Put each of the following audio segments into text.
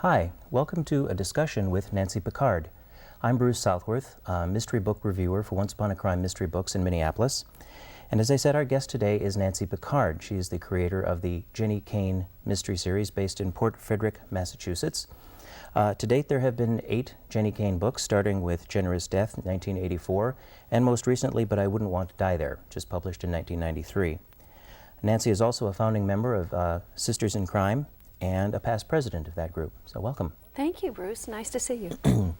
Hi, welcome to a discussion with Nancy Pickard. I'm Bruce Southworth, mystery book reviewer for Once Upon a Crime Mystery Books in Minneapolis. And as I said, our guest today is Nancy Pickard. She is the creator of the Cain mystery series based in Port Frederick, Massachusetts. To date, there have been 8 Jenny Cain books, starting with Generous Death, 1984, and most recently, But I Wouldn't Want to Die There, just published in 1993. Nancy is also a founding member of Sisters in Crime, and a past president of that group. So welcome. Thank you, Bruce. Nice to see you.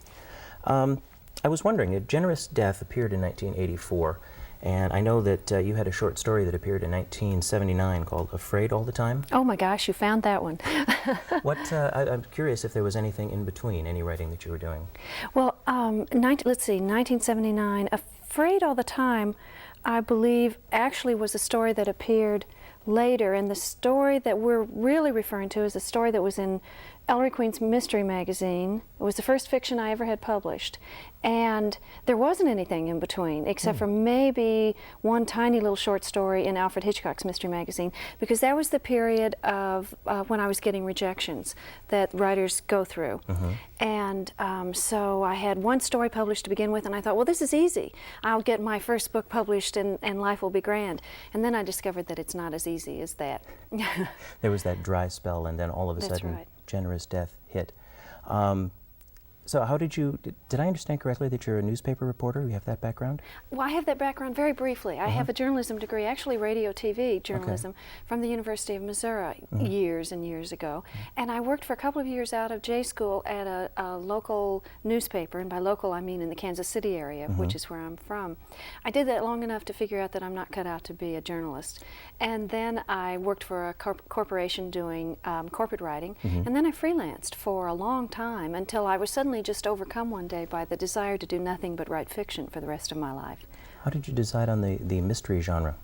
I was wondering, Generous Death appeared in 1984, and I know that you had a short story that appeared in 1979 called Afraid All the Time. Oh my gosh, you found that one. I'm curious if there was anything in between, any writing that you were doing. Well, let's see, 1979, Afraid All the Time, I believe, actually was a story that appeared later, and the story that we're really referring to is a story that was in Ellery Queen's Mystery Magazine. It was the first fiction I ever had published, and there wasn't anything in between except for maybe one tiny little short story in Alfred Hitchcock's Mystery Magazine, because that was the period of when I was getting rejections that writers go through. And so I had one story published to begin with, and I thought, well, this is easy. I'll get my first book published and life will be grand. And then I discovered that it's not as easy as that. There was that dry spell, and then all of a That's sudden right. Generous Death hit. So how did I understand correctly that you're a newspaper reporter? You have that background? Well, I have that background very briefly. I have a journalism degree, actually radio TV journalism, from the University of Missouri years and years ago. And I worked for a couple of years out of J School at a local newspaper, and by local I mean in the Kansas City area, which is where I'm from. I did that long enough to figure out that I'm not cut out to be a journalist. And then I worked for a corporation doing corporate writing, and then I freelanced for a long time until I was suddenly just overcome one day by the desire to do nothing but write fiction for the rest of my life. How did you decide on the mystery genre?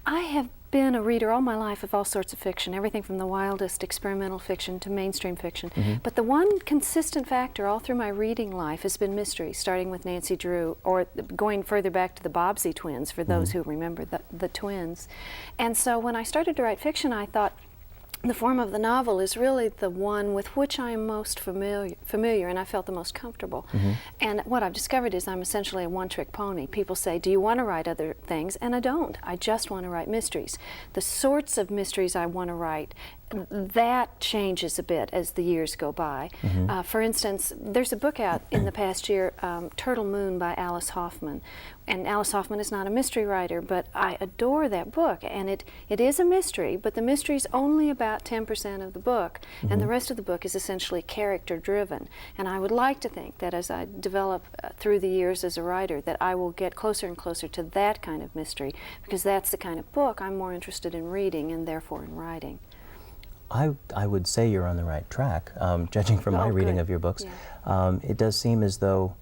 I have been a reader all my life of all sorts of fiction, everything from the wildest experimental fiction to mainstream fiction. But the one consistent factor all through my reading life has been mystery, starting with Nancy Drew, or going further back to the Bobbsey twins, for those who remember the twins. And so when I started to write fiction, I thought, the form of the novel is really the one with which I am most familiar, and I felt the most comfortable. And what I've discovered is I'm essentially a one-trick pony. People say, do you want to write other things? And I don't. I just want to write mysteries. The sorts of mysteries I want to write, that changes a bit as the years go by. For instance, there's a book out in the past year, Turtle Moon by Alice Hoffman. And Alice Hoffman is not a mystery writer, but I adore that book. And it is a mystery, but the mystery is only about 10% of the book, and the rest of the book is essentially character-driven. And I would like to think that as I develop through the years as a writer, that I will get closer and closer to that kind of mystery, because that's the kind of book I'm more interested in reading and therefore in writing. I would say you're on the right track, judging from my reading of your books. It does seem as though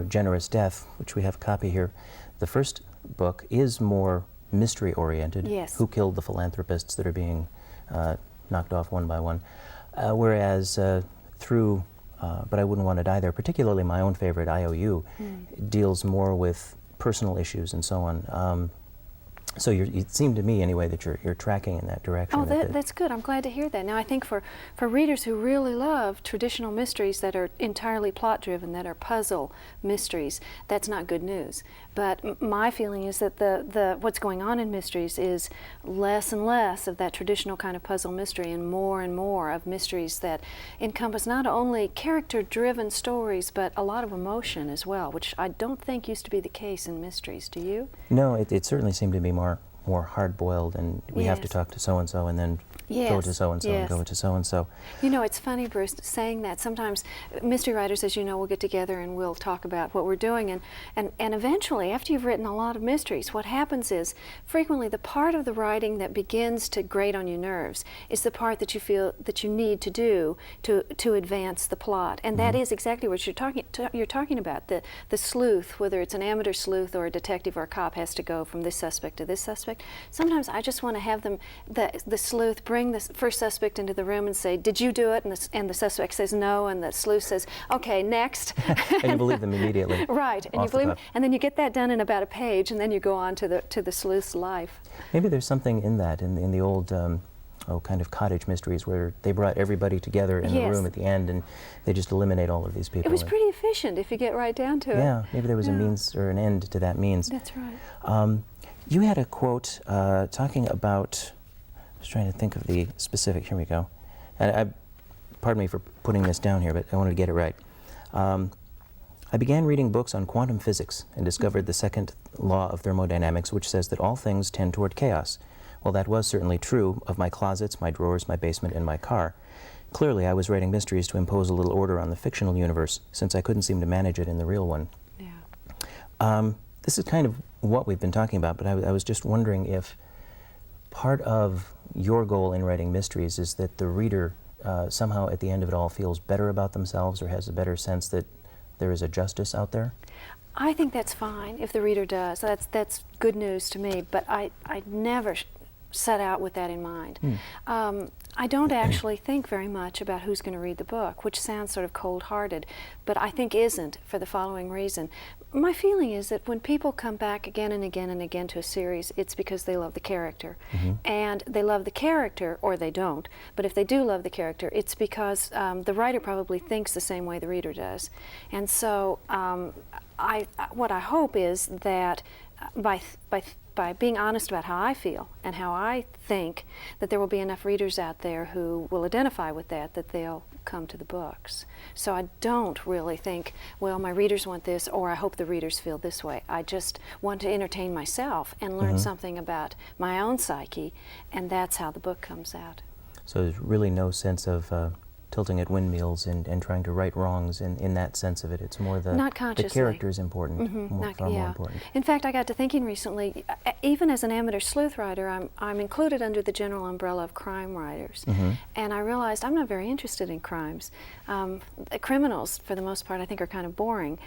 Generous Death, which we have a copy here, the first book is more mystery-oriented. Who killed the philanthropists that are being knocked off one by one? Whereas through But I Wouldn't Want to Die There, particularly my own favorite, IOU, deals more with personal issues and so on. So it seemed to me, anyway, that you're tracking in that direction. Oh, that's good. I'm glad to hear that. Now, I think for readers who really love traditional mysteries that are entirely plot-driven, that are puzzle mysteries, that's not good news. But my feeling is that what's going on in mysteries is less and less of that traditional kind of puzzle mystery and more of mysteries that encompass not only character-driven stories, but a lot of emotion as well, which I don't think used to be the case in mysteries. Do you? No, it certainly seemed to be more hard-boiled, and we have to talk to so-and-so, and then go to so-and-so and go to so-and-so. You know, it's funny, Bruce, saying that. Sometimes mystery writers, as you know, will get together and we'll talk about what we're doing, and eventually, after you've written a lot of mysteries, what happens is, frequently the part of the writing that begins to grate on your nerves is the part that you feel that you need to do to advance the plot. And that is exactly what you're talking about. The sleuth, whether it's an amateur sleuth or a detective or a cop, has to go from this suspect to this suspect. Sometimes I just want to have the sleuth bring the first suspect into the room and say, did you do it? And the suspect says no, and the sleuth says, okay, next. And you believe them immediately. Right, and you believe them, and then you get that done in about a page, and then you go on to the sleuth's life. Maybe there's something in that, in the old kind of cottage mysteries where they brought everybody together in the room at the end and they just eliminate all of these people. It was pretty efficient if you get right down to it. Yeah, maybe there was a means or an end to that means. That's right. You had a quote talking about, I was trying to think of the specific, here we go. And pardon me for putting this down here, but I wanted to get it right. I began reading books on quantum physics and discovered the second law of thermodynamics, which says that all things tend toward chaos. Well, that was certainly true of my closets, my drawers, my basement, and my car. Clearly, I was writing mysteries to impose a little order on the fictional universe, since I couldn't seem to manage it in the real one. Yeah. This is kind of what we've been talking about, but I was just wondering if part of your goal in writing mysteries is that the reader somehow at the end of it all feels better about themselves or has a better sense that there is a justice out there? I think that's fine if the reader does. That's good news to me, but I never set out with that in mind. I don't actually think very much about who's going to read the book, which sounds sort of cold-hearted, but I think isn't, for the following reason. My feeling is that when people come back again and again and again to a series, it's because they love the character. And they love the character, or they don't, but if they do love the character, it's because the writer probably thinks the same way the reader does. And so what I hope is that by being honest about how I feel and how I think, that there will be enough readers out there who will identify with that they'll come to the books. So I don't really think, well, my readers want this, or I hope the readers feel this way. I just want to entertain myself and learn something about my own psyche, and that's how the book comes out. So there's really no sense of tilting at windmills and trying to right wrongs in that sense of it. It's more the character is important, far more important. In fact, I got to thinking recently, even as an amateur sleuth writer, I'm included under the general umbrella of crime writers. And I realized I'm not very interested in crimes. Criminals, for the most part, I think are kind of boring.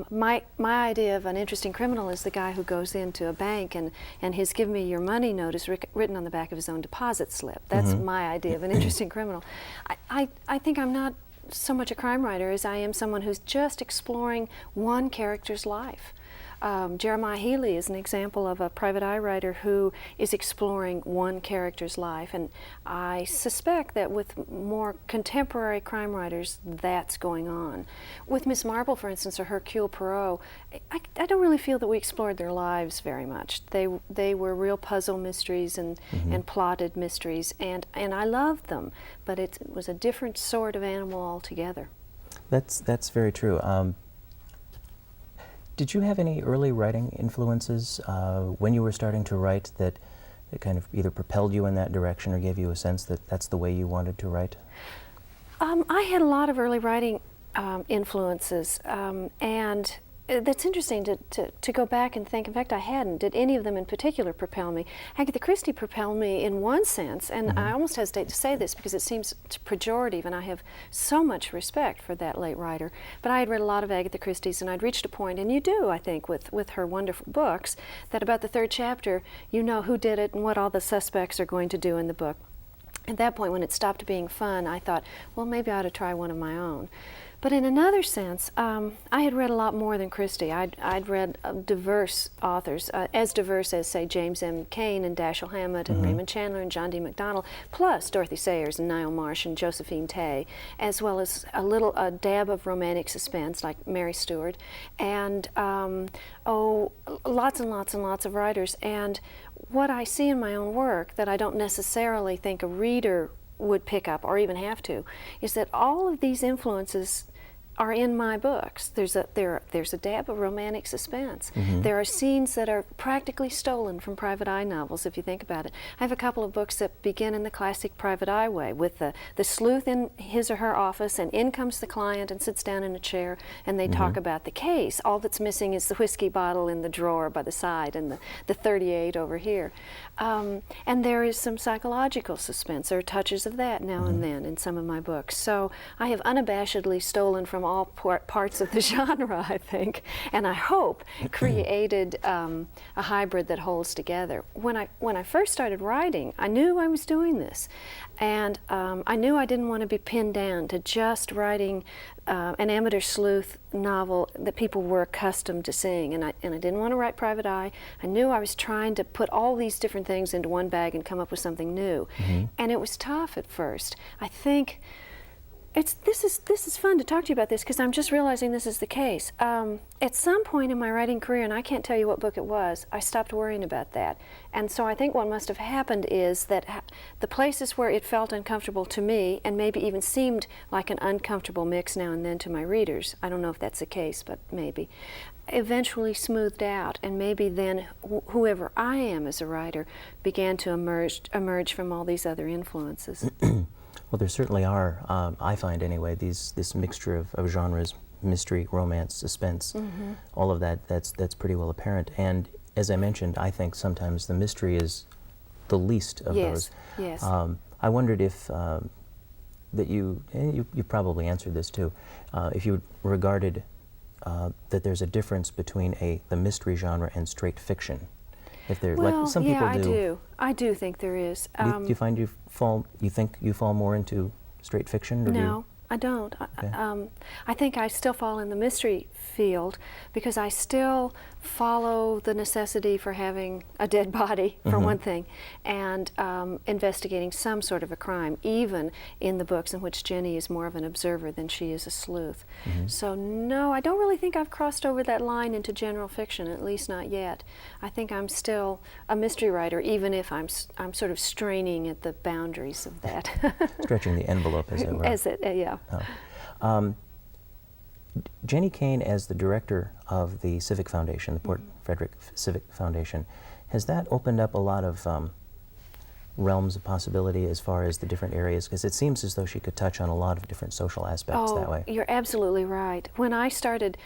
My idea of an interesting criminal is the guy who goes into a bank and his "Give me your money" note is written on the back of his own deposit slip. That's my idea of an interesting criminal. I think I'm not so much a crime writer as I am someone who's just exploring one character's life. Jeremiah Healy is an example of a private eye writer who is exploring one character's life, and I suspect that with more contemporary crime writers that's going on. With Miss Marple, for instance, or Hercule Poirot, I don't really feel that we explored their lives very much. They were real puzzle mysteries and plotted mysteries, and I loved them, but it was a different sort of animal altogether. That's very true. Did you have any early writing influences when you were starting to write that kind of either propelled you in that direction or gave you a sense that that's the way you wanted to write? I had a lot of early writing influences, and that's interesting to go back and think. In fact, I hadn't. Did any of them in particular propel me? Agatha Christie propelled me in one sense, and I almost hesitate to say this because it seems pejorative, and I have so much respect for that late writer. But I had read a lot of Agatha Christie's, and I'd reached a point, and you do, I think, with her wonderful books, that about the third chapter, you know who did it and what all the suspects are going to do in the book. At that point, when it stopped being fun, I thought, well, maybe I ought to try one of my own. But in another sense, I had read a lot more than Christie. I'd read diverse authors, as diverse as, say, James M. Cain and Dashiell Hammett and Raymond Chandler and John D. MacDonald, plus Dorothy Sayers and Niall Marsh and Josephine Tay, as well as a dab of romantic suspense like Mary Stuart, and lots and lots and lots of writers. And what I see in my own work that I don't necessarily think a reader would pick up or even have to is that all of these influences are in my books. There's a dab of romantic suspense. There are scenes that are practically stolen from private eye novels, if you think about it. I have a couple of books that begin in the classic private eye way, with the sleuth in his or her office, and in comes the client and sits down in a chair, and they talk about the case. All that's missing is the whiskey bottle in the drawer by the side and the 38 over here. And there is some psychological suspense. There are touches of that now and then in some of my books. So I have unabashedly stolen from all parts of the genre, I think, and I hope created a hybrid that holds together. When I first started writing, I knew I was doing this, and I knew I didn't want to be pinned down to just writing an amateur sleuth novel that people were accustomed to seeing, and I didn't want to write Private Eye. I knew I was trying to put all these different things into one bag and come up with something new, and it was tough at first. I think this is fun to talk to you about this because I'm just realizing this is the case. At some point in my writing career, and I can't tell you what book it was, I stopped worrying about that. And so I think what must have happened is that the places where it felt uncomfortable to me, and maybe even seemed like an uncomfortable mix now and then to my readers, I don't know if that's the case, but maybe, eventually smoothed out, and maybe then whoever I am as a writer began to emerge from all these other influences. Well, there certainly are, I find anyway, this mixture of genres, mystery, romance, suspense, all of that's pretty well apparent. And as I mentioned, I think sometimes the mystery is the least of those. Yes. I wondered if that you probably answered this too, if you regarded that there's a difference between the mystery genre and straight fiction. If there, well, like some people do. I do think there is. Do you find you think you fall more into straight fiction? Or no, I don't. Okay. I think I still fall in the mystery field because I still follow the necessity for having a dead body, for one thing, and investigating some sort of a crime, even in the books in which Jenny is more of an observer than she is a sleuth. So no, I don't really think I've crossed over that line into general fiction, at least not yet. I think I'm still a mystery writer, even if I'm sort of straining at the boundaries of that. Stretching the envelope, as it were. Yeah. Oh. Jenny Cain, as the director of the Civic Foundation, the Port Frederick Civic Foundation, has that opened up a lot of realms of possibility as far as the different areas? Because it seems as though she could touch on a lot of different social aspects that way. You're absolutely right. When I started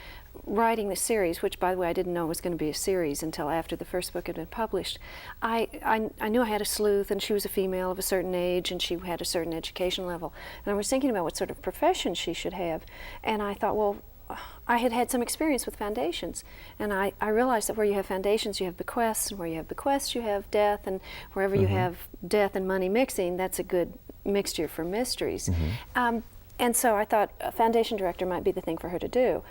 writing the series, which by the way I didn't know was going to be a series until after the first book had been published, I knew I had a sleuth, and she was a female of a certain age, and she had a certain education level. And I was thinking about what sort of profession she should have, and I thought, well, I had had some experience with foundations, and I realized that where you have foundations, you have bequests, and where you have bequests, you have death, and wherever you have death and money mixing, that's a good mixture for mysteries. And so I thought a foundation director might be the thing for her to do.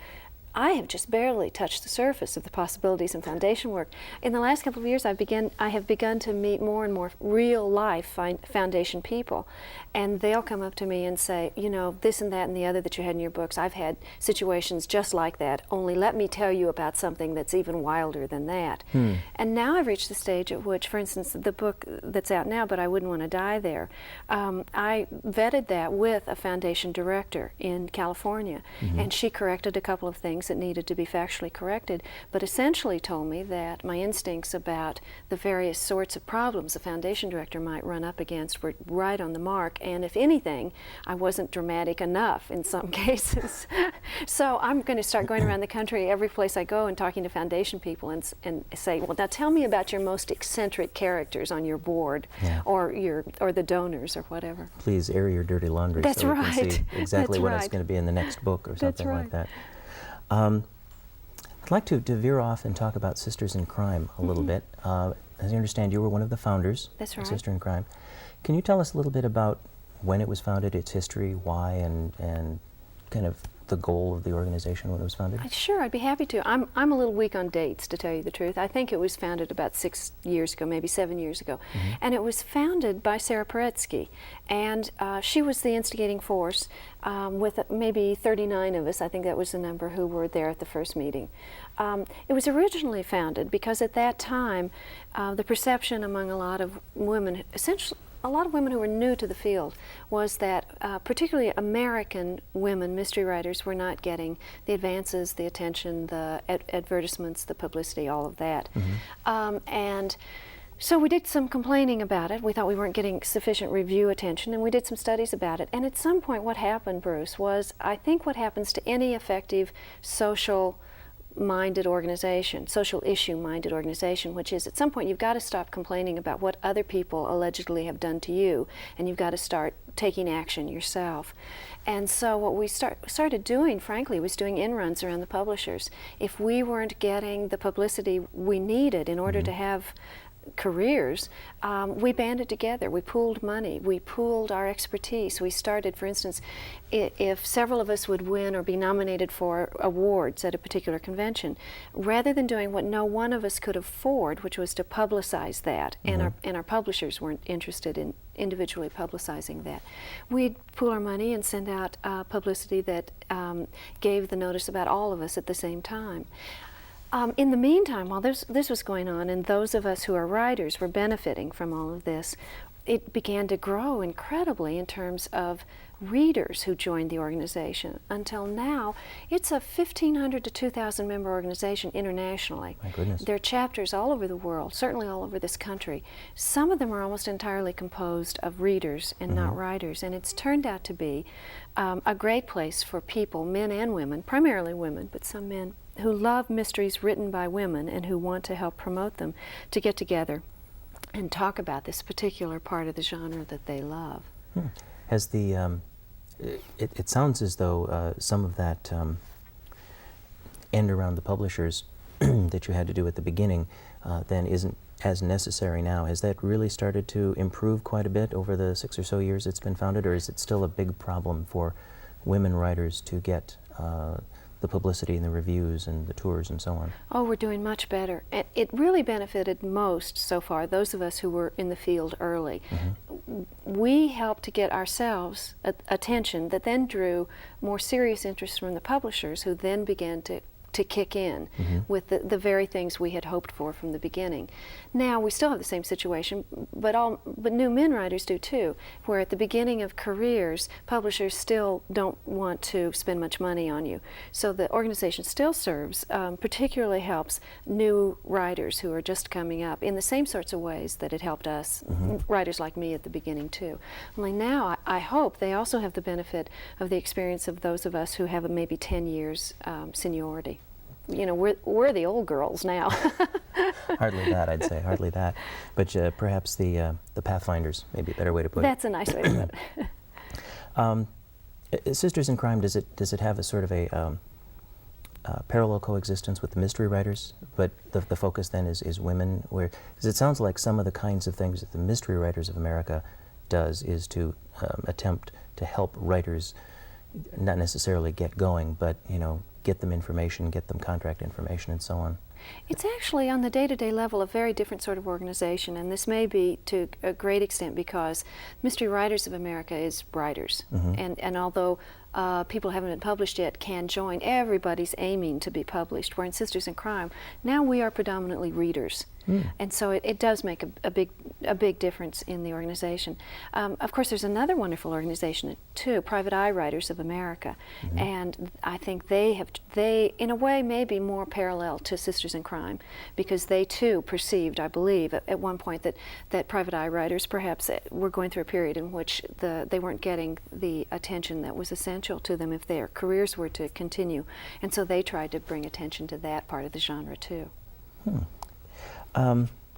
I have just barely touched the surface of the possibilities in foundation work. In the last couple of years, I have begun to meet more and more real-life foundation people, and they'll come up to me and say, you know, this and that and the other that you had in your books, I've had situations just like that, only let me tell you about something that's even wilder than that. And now I've reached the stage at which, for instance, the book that's out now, But I Wouldn't Want to Die There, I vetted that with a foundation director in California, and she corrected a couple of things that needed to be factually corrected, but essentially told me that my instincts about the various sorts of problems a foundation director might run up against were right on the mark, and if anything, I wasn't dramatic enough in some cases. So I'm going to start going around the country, every place I go, and talking to foundation people and say, well, now tell me about your most eccentric characters on your board, or the donors or whatever. Please air your dirty laundry. That's so right. We can see exactly That's what right. it's going to be in the next book or something right. like that. I'd like to veer off and talk about Sisters in Crime a little bit. As I understand, you were one of the founders That's of right. Sister in Crime. Can you tell us a little bit about when it was founded, its history, why, and kind of the goal of the organization when it was founded? Sure, I'd be happy to. I'm a little weak on dates, to tell you the truth. I think it was founded about 6 years ago, maybe 7 years ago. And it was founded by Sarah Paretsky. And she was the instigating force with maybe 39 of us, I think that was the number, who were there at the first meeting. It was originally founded because at that time, the perception among a lot of women, essentially a lot of women who were new to the field, was that particularly American women mystery writers were not getting the advances, the attention, the advertisements, the publicity, all of that. And so we did some complaining about it. We thought we weren't getting sufficient review attention, and we did some studies about it. And at some point what happened, Bruce, was I think what happens to any effective social minded organization, social issue minded organization, which is at some point you've got to stop complaining about what other people allegedly have done to you, and you've got to start taking action yourself. And so what we started doing, frankly, was doing in-runs around the publishers. If we weren't getting the publicity we needed in order to have careers, we banded together, we pooled money, we pooled our expertise. We started, for instance, if several of us would win or be nominated for awards at a particular convention, rather than doing what no one of us could afford, which was to publicize that, and our publishers weren't interested in individually publicizing that, we'd pool our money and send out publicity that gave the notice about all of us at the same time. In the meantime, while this was going on, and those of us who are writers were benefiting from all of this, it began to grow incredibly in terms of readers who joined the organization. Until now, it's a 1,500 to 2,000 member organization internationally. My goodness. There are chapters all over the world, certainly all over this country. Some of them are almost entirely composed of readers and not writers, and it's turned out to be a great place for people, men and women, primarily women, but some men, who love mysteries written by women and who want to help promote them, to get together and talk about this particular part of the genre that they love. Has the, it sounds as though some of that end around the publishers that you had to do at the beginning then isn't as necessary now. Has that really started to improve quite a bit over the 6 or so years it's been founded, or is it still a big problem for women writers to get the publicity and the reviews and the tours and so on? Oh, we're doing much better. It really benefited most so far, those of us who were in the field early. We helped to get ourselves attention that then drew more serious interest from the publishers, who then began to kick in with the very things we had hoped for from the beginning. Now we still have the same situation, but new men writers do too, where at the beginning of careers, publishers still don't want to spend much money on you. So the organization still serves, particularly helps new writers who are just coming up in the same sorts of ways that it helped us, writers like me at the beginning too. Only now I hope they also have the benefit of the experience of those of us who have maybe 10 years seniority. You know, we're the old girls now. Hardly that, I'd say, hardly that. But perhaps the Pathfinders, maybe a better way to put it. That's a nice way to put it. Sisters in Crime, does it have a sort of a parallel coexistence with the mystery writers, but the focus then is women? Because it sounds like some of the kinds of things that the Mystery Writers of America does is to attempt to help writers not necessarily get going, but, you know, get them information, get them contract information, and so on. It's actually, on the day-to-day level, a very different sort of organization, and this may be to a great extent because Mystery Writers of America is writers, and although people who haven't been published yet can join, everybody's aiming to be published, where in Sisters in Crime, now we are predominantly readers. And so it does make a big difference in the organization. Of course, there's another wonderful organization too, Private Eye Writers of America, and I think they in a way may be more parallel to Sisters in Crime, because they too perceived, I believe, at one point that Private Eye Writers perhaps were going through a period in which they weren't getting the attention that was essential to them if their careers were to continue, and so they tried to bring attention to that part of the genre too.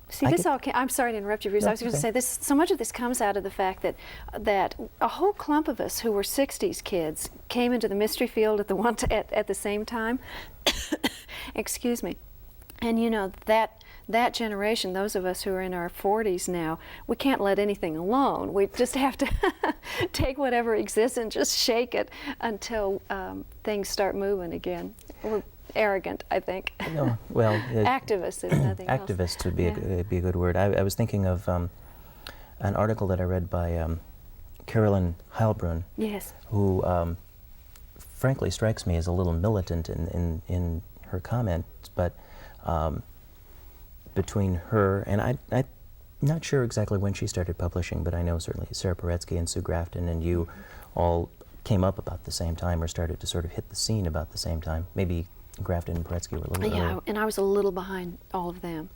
See, I'm sorry to interrupt you, Bruce. No, I was going to say this. So much of this comes out of the fact that a whole clump of us who were '60s kids came into the mystery field at the same time. Excuse me. And you know that generation, those of us who are in our 40s now, we can't let anything alone. We just have to take whatever exists and just shake it until things start moving again. We're arrogant, I think. No, well, activists, if nothing else. Activists would be a good word. I was thinking of an article that I read by Carolyn Heilbrunn, yes, who frankly strikes me as a little militant in her comments, but between her and I'm not sure exactly when she started publishing, but I know certainly Sarah Paretsky and Sue Grafton and you all came up about the same time, or started to sort of hit the scene about the same time. Maybe Grafton and Paretsky were a little earlier. Yeah, and I was a little behind all of them.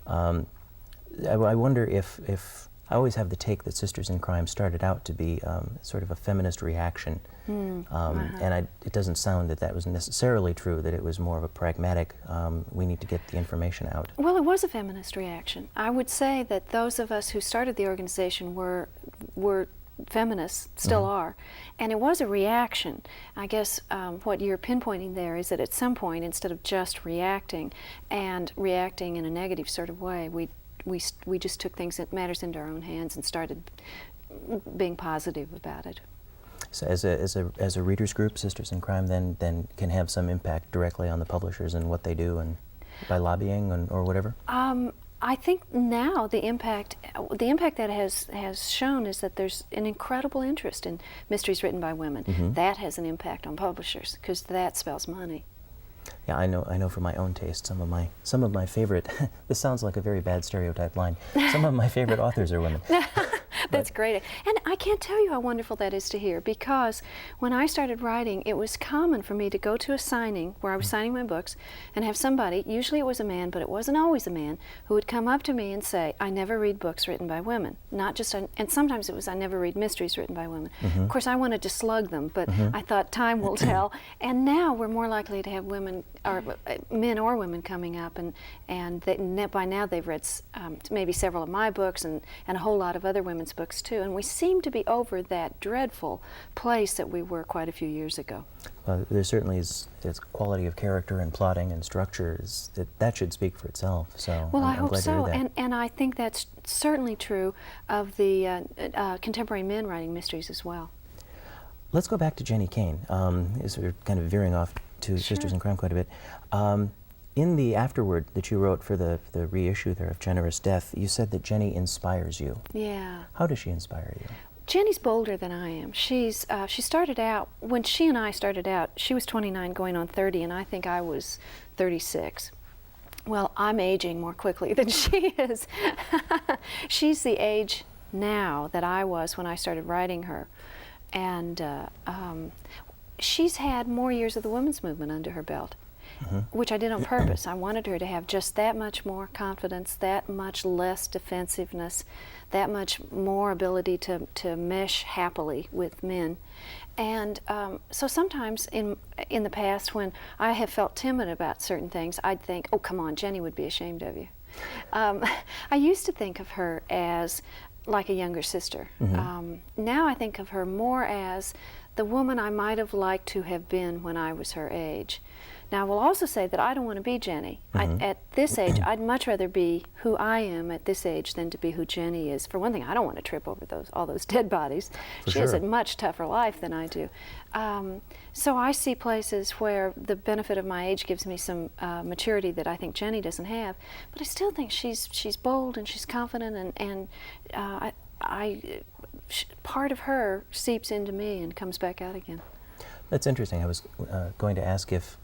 I wonder if I always have the take that Sisters in Crime started out to be sort of a feminist reaction. And it doesn't sound that that was necessarily true, that it was more of a pragmatic, we need to get the information out. Well, it was a feminist reaction. I would say that those of us who started the organization were feminists, still are, and it was a reaction. I guess what you're pinpointing there is that at some point, instead of just reacting, and reacting in a negative sort of way, we just took matters into our own hands and started being positive about it. So as a readers group, Sisters in Crime then can have some impact directly on the publishers and what they do, and by lobbying or whatever? I think now the impact that has shown is that there's an incredible interest in mysteries written by women. That has an impact on publishers, because that spells money. Yeah, I know from my own taste, some of my favorite, this sounds like a very bad stereotype line, some of my favorite authors are women. That's great. And I can't tell you how wonderful that is to hear, because when I started writing, it was common for me to go to a signing where I was signing my books and have somebody, usually it was a man, but it wasn't always a man, who would come up to me and say, I never read books written by women. Not just, and sometimes it was, I never read mysteries written by women. Of course, I wanted to slug them, but I thought time will tell. And now we're more likely to have women, or men or women, coming up, and by now they've read maybe several of my books and a whole lot of other women's books too, and we seem to be over that dreadful place that we were quite a few years ago. Well, there certainly is quality of character and plotting and structure, that should speak for itself. So well, I'm I hope glad to so, hear that. and I think that's certainly true of the contemporary men writing mysteries as well. Let's go back to Jenny Cain, as we're kind of veering off to Sisters in Crime quite a bit. In the afterword that you wrote for the reissue there of Generous Death, you said that Jenny inspires you. Yeah. How does she inspire you? Jenny's bolder than I am. She started out, when she and I started out, she was 29 going on 30, and I think I was 36. Well, I'm aging more quickly than she is. She's the age now that I was when I started writing her. And she's had more years of the women's movement under her belt. Which I did on purpose. I wanted her to have just that much more confidence, that much less defensiveness, that much more ability to mesh happily with men. And so sometimes in the past, when I have felt timid about certain things, I'd think, oh, come on, Jenny would be ashamed of you. I used to think of her as like a younger sister. Now I think of her more as the woman I might have liked to have been when I was her age. Now, I will also say that I don't want to be Jenny. At this age, I'd much rather be who I am at this age than to be who Jenny is. For one thing, I don't want to trip over all those dead bodies. She has a much tougher life than I do. So I see places where the benefit of my age gives me some maturity that I think Jenny doesn't have. But I still think she's bold and she's confident, and part of her seeps into me and comes back out again. That's interesting. I was going to ask if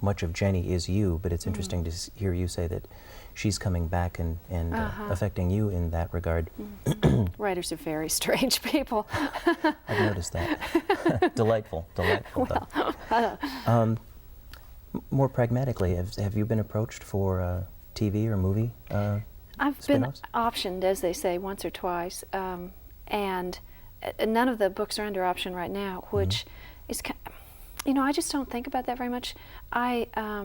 much of Jenny is you, but it's interesting to hear you say that she's coming back and affecting you in that regard. Writers are very strange people. I've noticed that. Delightful, though. More pragmatically, have you been approached for TV or movie I've spin-offs? been optioned, as they say, once or twice, and none of the books are under option right now, which is, I just don't think about that very much. My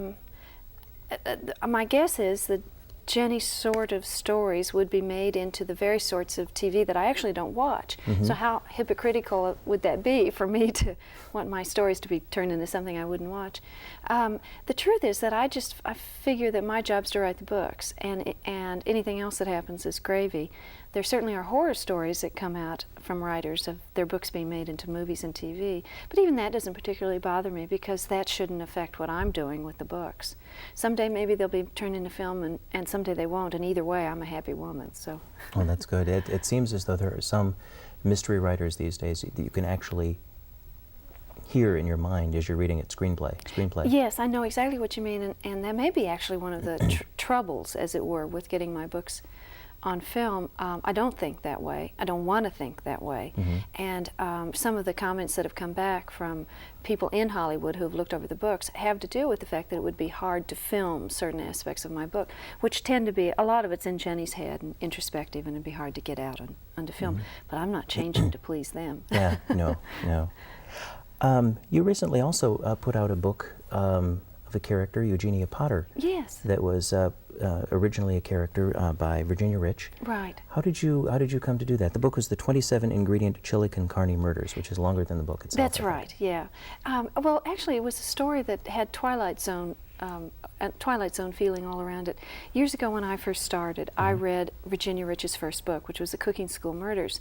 guess is that Jenny's sort of stories would be made into the very sorts of TV that I actually don't watch. So how hypocritical would that be for me to want my stories to be turned into something I wouldn't watch? The truth is that I figure that my job's to write the books, and anything else that happens is gravy. There certainly are horror stories that come out from writers of their books being made into movies and TV, but even that doesn't particularly bother me, because that shouldn't affect what I'm doing with the books. Someday maybe they'll be turned into film, and someday they won't, and either way I'm a happy woman. So. Well, that's good. It seems as though there are some mystery writers these days that you can actually hear in your mind as you're reading it screenplay. Yes, I know exactly what you mean, and that may be actually one of the troubles, as it were, with getting my books on film, I don't think that way. I don't want to think that way. And some of the comments that have come back from people in Hollywood who have looked over the books have to do with the fact that it would be hard to film certain aspects of my book, which tend to be, a lot of it's in Jenny's head and introspective, and it'd be hard to get out onto film. But I'm not changing to please them. Yeah, no, no. You recently also put out a book of a character, Eugenia Potter. Yes. That was originally a character by Virginia Rich. Right. How did you come to do that? The book was the 27-ingredient chili con carne murders, which is longer than the book itself. That's right. Yeah. Well, actually, it was a story that had Twilight Zone feeling all around it. Years ago, when I first started, I read Virginia Rich's first book, which was The Cooking School Murders,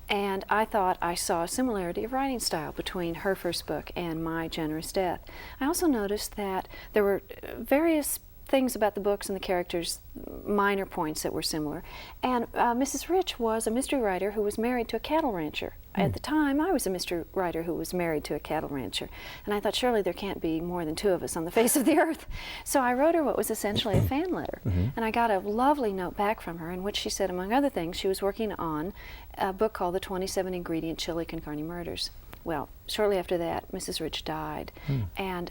and I thought I saw a similarity of writing style between her first book and My Generous Death. I also noticed that there were various things about the books and the characters, minor points that were similar. And Mrs. Rich was a mystery writer who was married to a cattle rancher. At the time, I was a mystery writer who was married to a cattle rancher. And I thought, surely there can't be more than 2 of us on the face of the earth. So I wrote her what was essentially a fan letter. And I got a lovely note back from her in which she said, among other things, she was working on a book called The 27-Ingredient Chili con Carne Murders. Well, shortly after that, Mrs. Rich died. And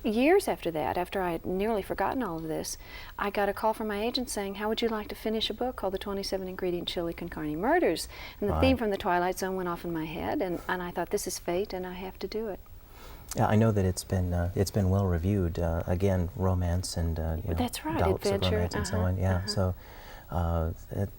years after that, after I had nearly forgotten all of this, I got a call from my agent saying, how would you like to finish a book called The 27-Ingredient Chili con Carne Murders? And the theme from The Twilight Zone went off in my head, and I thought, this is fate, and I have to do it. Yeah, I know that it's been well reviewed. Again, romance and That's right, doubts adventure, of romance and so on. Yeah. So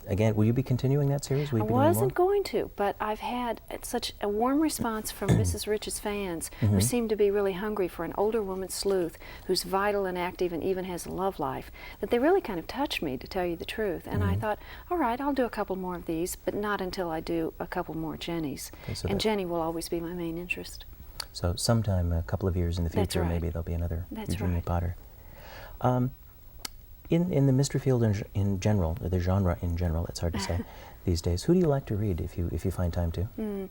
again, will you be continuing that series? Will you I be doing more? wasn't going to, but I've had such a warm response from Mrs. Rich's fans, who seem to be really hungry for an older woman sleuth who's vital and active and even has a love life, that they really kind of touched me, to tell you the truth. And I thought, all right, I'll do a couple more of these, but not until I do a couple more Jennies. Okay, so and Jenny will always be my main interest. So sometime, a couple of years in the future, right. maybe there'll be another Eugenia right. Potter. In the mystery field in general, or the genre in general, it's hard to say these days, who do you like to read if you find time to?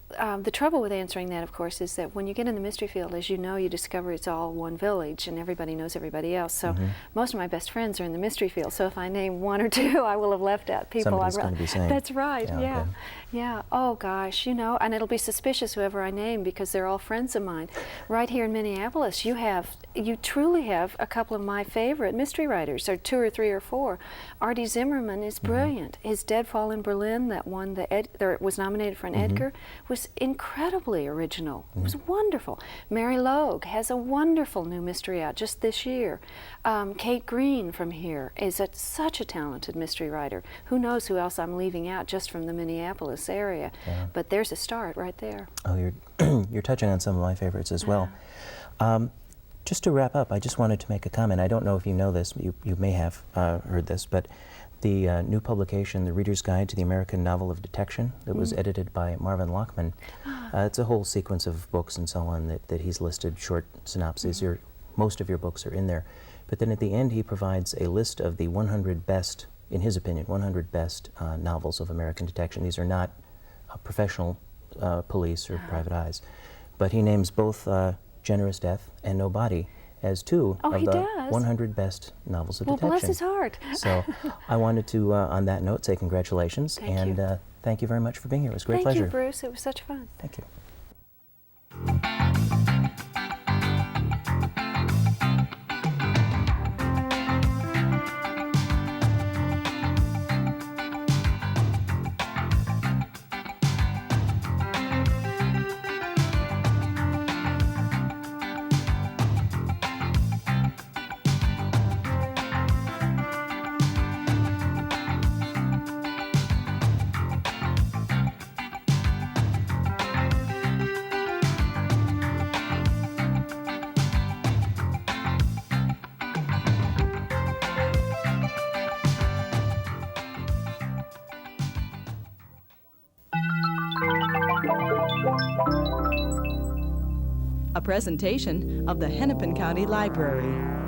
The trouble with answering that, of course, is that when you get in the mystery field, as you know, you discover it's all one village and everybody knows everybody else. So most of my best friends are in the mystery field. So if I name 1 or 2, I will have left out people. Somebody's going to be saying. That's right, yeah. Okay. Yeah. Oh, gosh, you know, and it'll be suspicious whoever I name because they're all friends of mine. Right here in Minneapolis, you truly have a couple of my favorite mystery writers, or 2 or 3 or 4. Artie Zimmerman is brilliant. His Deadfall in Berlin, that won was nominated for an Edgar, was incredibly original. It was wonderful. Mary Logue has a wonderful new mystery out just this year. Kate Green from here is such a talented mystery writer. Who knows who else I'm leaving out just from the Minneapolis area. Yeah. But there's a start right there. Oh, you're touching on some of my favorites as well. Just to wrap up, I just wanted to make a comment. I don't know if you know this, you may have heard this, but the new publication, The Reader's Guide to the American Novel of Detection, that was edited by Marvin Lockman. It's a whole sequence of books and so on that he's listed, short synopses. Most of your books are in there. But then at the end, he provides a list of the 100 best, in his opinion, 100 best novels of American detection. These are not professional police or private eyes. But he names both Generous Death and No Body as 2 of the 100 best novels of detection. Well, bless his heart. So I wanted to, on that note, say congratulations. Thank you very much for being here. It was a great pleasure. Thank you, Bruce. It was such fun. Thank you. A presentation of the Hennepin County Library.